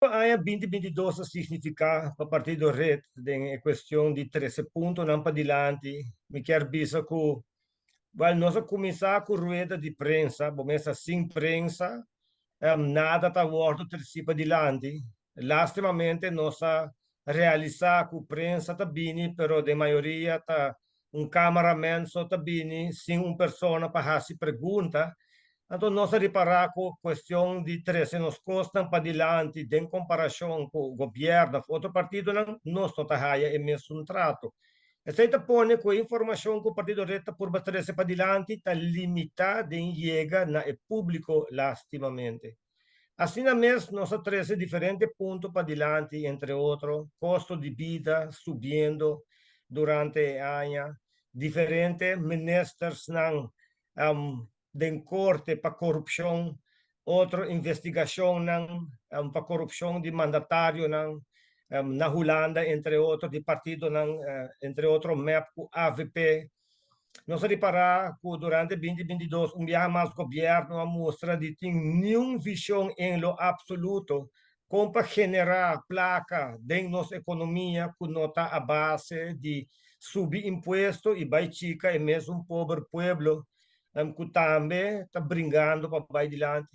Há 2022 significa para Partido Red em questão de 13 pontos não para diante. Me quer dizer que nós começar com rueda de prensa, começa sem prensa, nada está wordo terci para diante. Lastimamente nós realizar com prensa está bem, pero de maioria está cameraman só está bem, sem uma pessoa para fazer pergunta. Então, nós reparar com a questão de 13 nos custam para diante, em comparação com o governo, outro partido não, nós não está é mesmo um trato. E se você põe com a informação que o partido reta por 13 para diante, está limitado em chega na público, lastimamente. Assim mesmo, nós temos 13 diferentes pontos para diante, entre outros, custo de vida subindo durante a ano, diferentes ministros não den corte para corrupção, outra investigação não para corrupção de mandatário não na Holanda, entre outros, de partido não, entre outros, MEP, AVP. Nós reparar que durante 2022, mais governo mostra de ter nenhuma visão em lo absoluto como para generar placa dentro nossa economia que não está a base de subir imposto e vai chica e mesmo um pobre pueblo que também está brincando para vai adiante.